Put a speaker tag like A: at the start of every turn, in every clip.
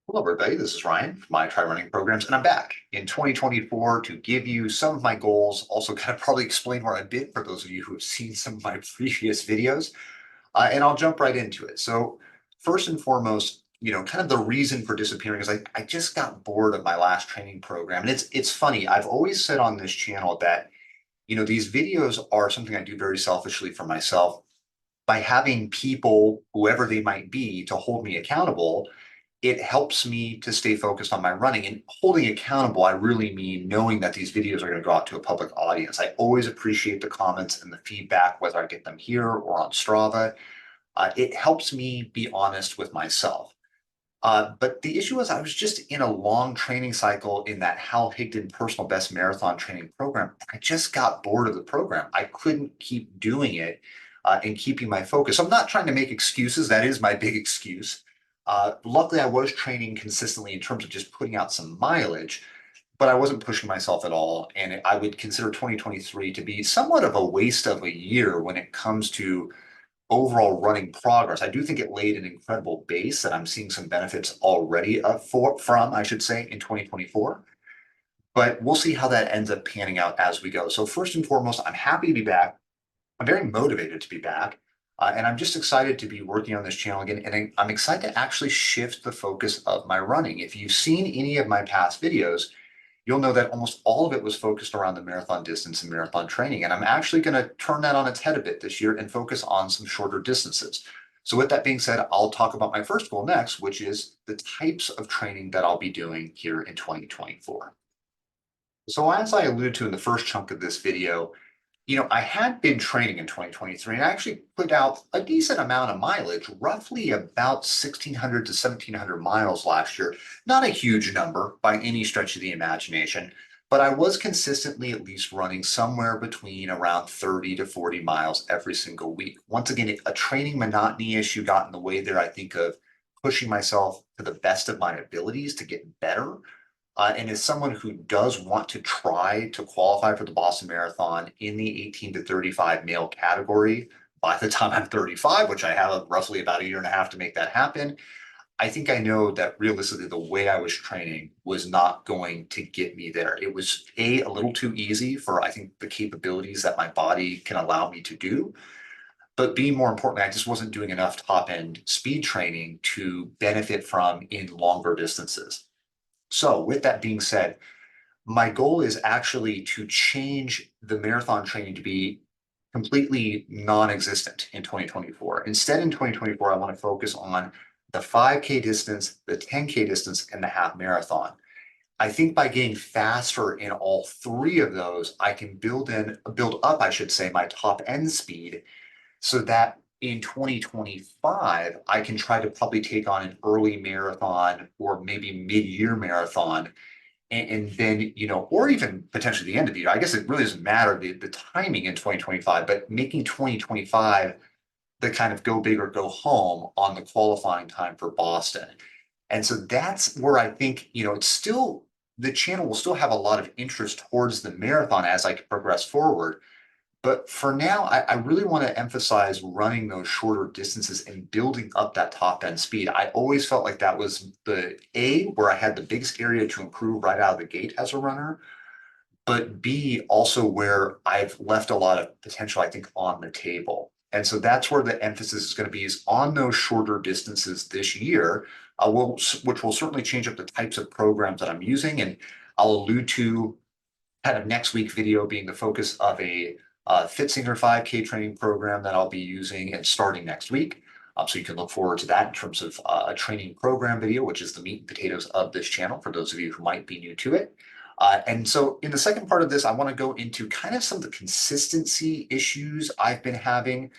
A: Hello, everybody. This is Ryan from my Try Running Programs, and I'm back in 2024 to give you some of my goals. Also, kind of probably explain where I've been for those of you who have seen some of my previous videos, and I'll jump right into it. So, first and foremost, kind of the reason for disappearing is I just got bored of my last training program, and it's funny. I've always said on this channel that these videos are something I do very selfishly for myself by having people, whoever they might be, to hold me accountable. It helps me to stay focused on my running. And holding accountable, I really mean knowing that these videos are going to go out to a public audience. I always appreciate the comments and the feedback, whether I get them here or on Strava. It helps me be honest with myself. But the issue was I was just in a long training cycle in that Hal Higdon personal best marathon training program. I just got bored of the program. I couldn't keep doing it and keeping my focus. I'm not trying to make excuses. That is my big excuse. Luckily, I was training consistently in terms of just putting out some mileage, but I wasn't pushing myself at all. And I would consider 2023 to be somewhat of a waste of a year when it comes to overall running progress. I do think it laid an incredible base that I'm seeing some benefits already from, I should say, in 2024. But we'll see how that ends up panning out as we go. So first and foremost, I'm happy to be back. I'm very motivated to be back. And I'm just excited to be working on this channel again. And I'm excited to actually shift the focus of my running. If you've seen any of my past videos, you'll know that almost all of it was focused around the marathon distance and marathon training. And I'm actually going to turn that on its head a bit this year and focus on some shorter distances. So with that being said, I'll talk about my first goal next, which is the types of training that I'll be doing here in 2024. So as I alluded to in the first chunk of this video, I had been training in 2023 and I actually put out a decent amount of mileage, roughly about 1,600 to 1,700 miles last year. Not a huge number by any stretch of the imagination, but I was consistently at least running somewhere between around 30 to 40 miles every single week. Once again, a training monotony issue got in the way there, I think, of pushing myself to the best of my abilities to get better. And as someone who does want to try to qualify for the Boston Marathon in the 18 to 35 male category by the time I'm 35, which I have roughly about a year and a half to make that happen, I think I know that realistically the way I was training was not going to get me there. It was a little too easy for I think the capabilities that my body can allow me to do. But B, more importantly, I just wasn't doing enough top end speed training to benefit from in longer distances. So, with that being said, my goal is actually to change the marathon training to be completely non-existent in 2024. Instead, in 2024, I want to focus on the 5K distance, the 10K distance, and the half marathon. I think by getting faster in all three of those, I can build up, I should say, my top end speed so that in 2025, I can try to probably take on an early marathon or maybe mid-year marathon and then, or even potentially the end of the year. I guess it really doesn't matter the timing in 2025, but making 2025 the kind of go big or go home on the qualifying time for Boston. And so that's where I think, it's still, the channel will still have a lot of interest towards the marathon as I progress forward. But for now, I really want to emphasize running those shorter distances and building up that top end speed. I always felt like that was where I had the biggest area to improve right out of the gate as a runner, but B, also where I've left a lot of potential, I think, on the table. And so that's where the emphasis is going to be is on those shorter distances this year, which will certainly change up the types of programs that I'm using. And I'll allude to kind of next week video being the focus of a Singer 5K training program that I'll be using and starting next week. So you can look forward to that in terms of a training program video, which is the meat and potatoes of this channel for those of you who might be new to it. And so in the second part of this, I want to go into kind of some of the consistency issues I've been having,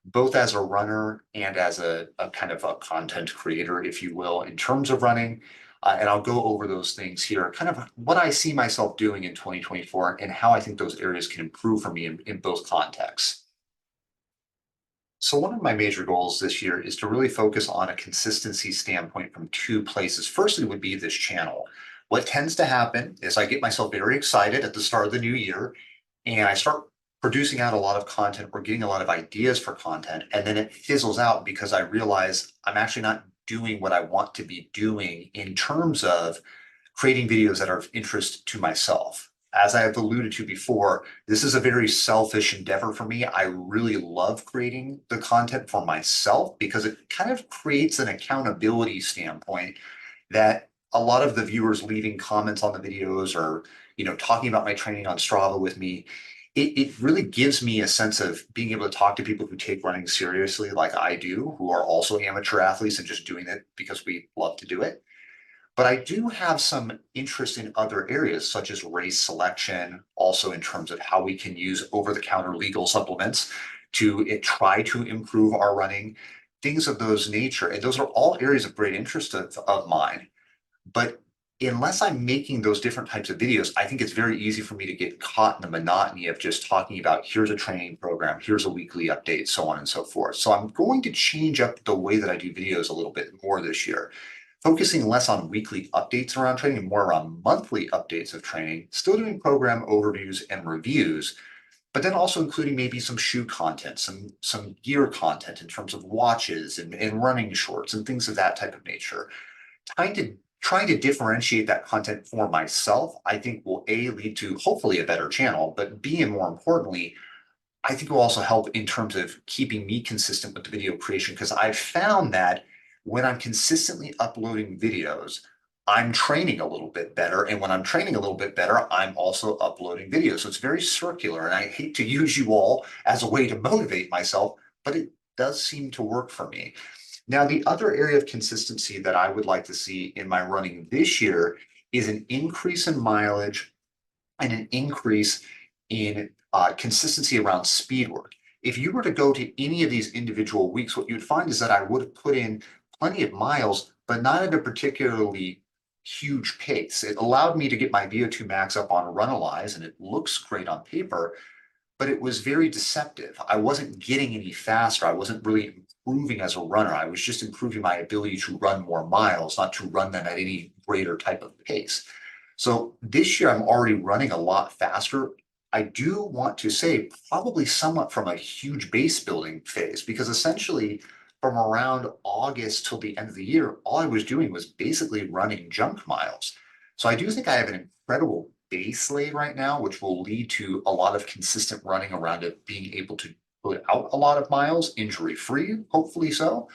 A: both as a runner and as a kind of a content creator, if you will, in terms of running. And I'll go over those things here, kind of what I see myself doing in 2024 and how I think those areas can improve for me in both contexts. So one of my major goals this year is to really focus on a consistency standpoint from two places. Firstly would be this channel. What tends to happen is I get myself very excited at the start of the new year and I start producing out a lot of content or getting a lot of ideas for content, and then it fizzles out because I realize I'm actually not doing what I want to be doing in terms of creating videos that are of interest to myself. As I have alluded to before, this is a very selfish endeavor for me. I really love creating the content for myself because it kind of creates an accountability standpoint that a lot of the viewers leaving comments on the videos or, talking about my training on Strava with me, it really gives me a sense of being able to talk to people who take running seriously like I do, who are also amateur athletes and just doing it because we love to do it. But I do have some interest in other areas, such as race selection, also in terms of how we can use over-the-counter legal supplements to try to improve our running, things of those nature. And those are all areas of great interest of mine. But unless I'm making those different types of videos, I think it's very easy for me to get caught in the monotony of just talking about here's a training program, here's a weekly update, so on and so forth. So I'm going to change up the way that I do videos a little bit more this year, focusing less on weekly updates around training and more around monthly updates of training, still doing program overviews and reviews, but then also including maybe some shoe content, some gear content in terms of watches and running shorts and things of that type of nature. Trying to differentiate that content for myself, I think will A, lead to hopefully a better channel, but B, and more importantly, I think it will also help in terms of keeping me consistent with the video creation because I've found that when I'm consistently uploading videos, I'm training a little bit better. And when I'm training a little bit better, I'm also uploading videos. So it's very circular. And I hate to use you all as a way to motivate myself, but it does seem to work for me. Now, the other area of consistency that I would like to see in my running this year is an increase in mileage and an increase in consistency around speed work. If you were to go to any of these individual weeks, what you'd find is that I would have put in plenty of miles, but not at a particularly huge pace. It allowed me to get my VO2 max up on Runalyze, and it looks great on paper, but it was very deceptive. I wasn't getting any faster. I wasn't really improving as a runner. I was just improving my ability to run more miles, not to run them at any greater type of pace. So this year, I'm already running a lot faster. I do want to say probably somewhat from a huge base building phase, because essentially from around August till the end of the year, all I was doing was basically running junk miles. So I do think I have an incredible base laid right now, which will lead to a lot of consistent running around it, being able to put out a lot of miles, injury free, hopefully so.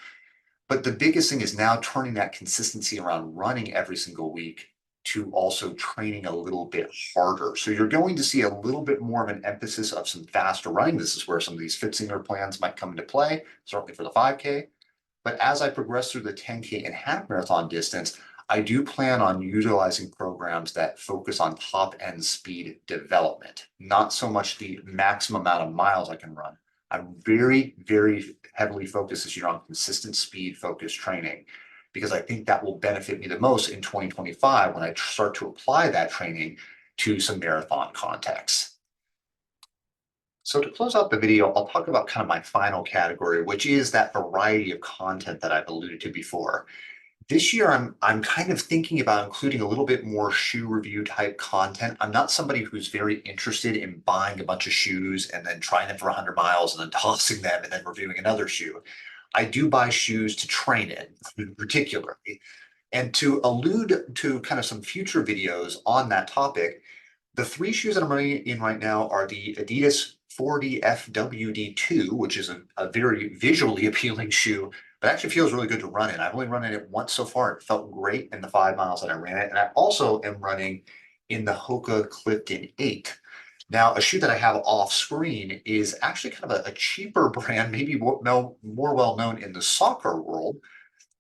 A: But the biggest thing is now turning that consistency around running every single week to also training a little bit harder. So you're going to see a little bit more of an emphasis of some faster running. This is where some of these Fitzinger plans might come into play, certainly for the 5K. But as I progress through the 10K and half marathon distance, I do plan on utilizing programs that focus on top end speed development, not so much the maximum amount of miles I can run. I'm very, very heavily focused this year on consistent speed focused training because I think that will benefit me the most in 2025 when I start to apply that training to some marathon contexts. So to close out the video, I'll talk about kind of my final category, which is that variety of content that I've alluded to before. This year, I'm kind of thinking about including a little bit more shoe review type content. I'm not somebody who's very interested in buying a bunch of shoes and then trying them for 100 miles and then tossing them and then reviewing another shoe. I do buy shoes to train in, particularly. And to allude to kind of some future videos on that topic, the three shoes that I'm running in right now are the Adidas 4D FWD2, which is a very visually appealing shoe, but actually feels really good to run in. I've only run in it once so far. It felt great in the 5 miles that I ran it. And I also am running in the Hoka Clifton 8. Now, a shoe that I have off screen is actually kind of a cheaper brand, maybe more well known in the soccer world,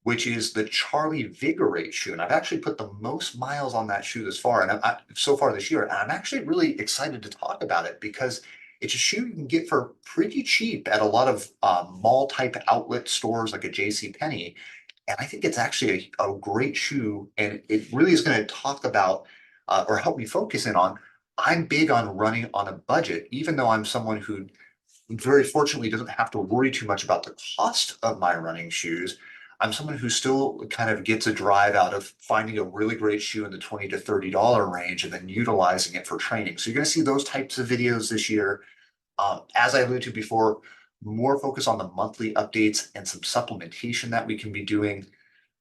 A: which is the Charlie Vigorate shoe. And I've actually put the most miles on that shoe this far, and so far this year. And I'm actually really excited to talk about it because it's a shoe you can get for pretty cheap at a lot of mall type outlet stores like a J.C. Penney. And I think it's actually a great shoe. And it really is going to talk about or help me focus in on. I'm big on running on a budget, even though I'm someone who very fortunately doesn't have to worry too much about the cost of my running shoes. I'm someone who still kind of gets a drive out of finding a really great shoe in the $20 to $30 range and then utilizing it for training. So you're going to see those types of videos this year. As I alluded to before, more focus on the monthly updates and some supplementation that we can be doing.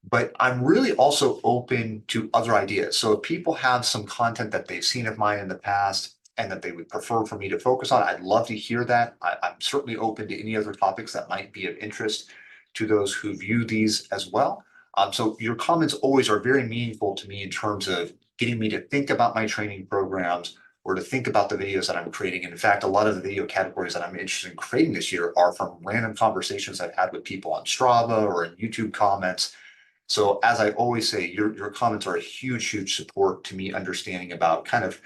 A: But I'm really also open to other ideas. So if people have some content that they've seen of mine in the past and that they would prefer for me to focus on, I'd love to hear that. I'm certainly open to any other topics that might be of interest to those who view these as well. So your comments always are very meaningful to me in terms of getting me to think about my training programs or to think about the videos that I'm creating. And in fact, a lot of the video categories that I'm interested in creating this year are from random conversations I've had with people on Strava or in YouTube comments. So as I always say, your comments are a huge, huge support to me understanding about kind of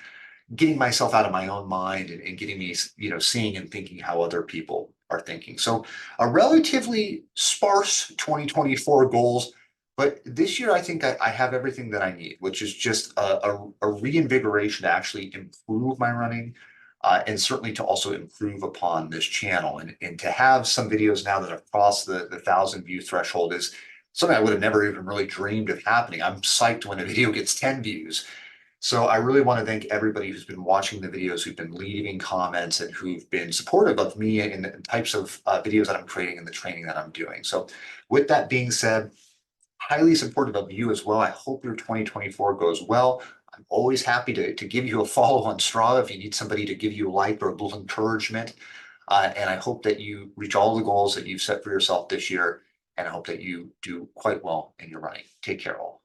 A: getting myself out of my own mind and getting me, seeing and thinking how other people are thinking. So a relatively sparse 2024 goals, but this year I think I have everything that I need, which is just a reinvigoration to actually improve my running. And certainly to also improve upon this channel and to have some videos now that have crossed the 1,000 view threshold is something I would have never even really dreamed of happening. I'm psyched when a video gets 10 views. So I really want to thank everybody who's been watching the videos, who've been leaving comments, and who've been supportive of me and the types of videos that I'm creating and the training that I'm doing. So with that being said, highly supportive of you as well. I hope your 2024 goes well. I'm always happy to give you a follow on Strava if you need somebody to give you a like or a little encouragement. And I hope that you reach all the goals that you've set for yourself this year. And I hope that you do quite well in your running. Take care, all.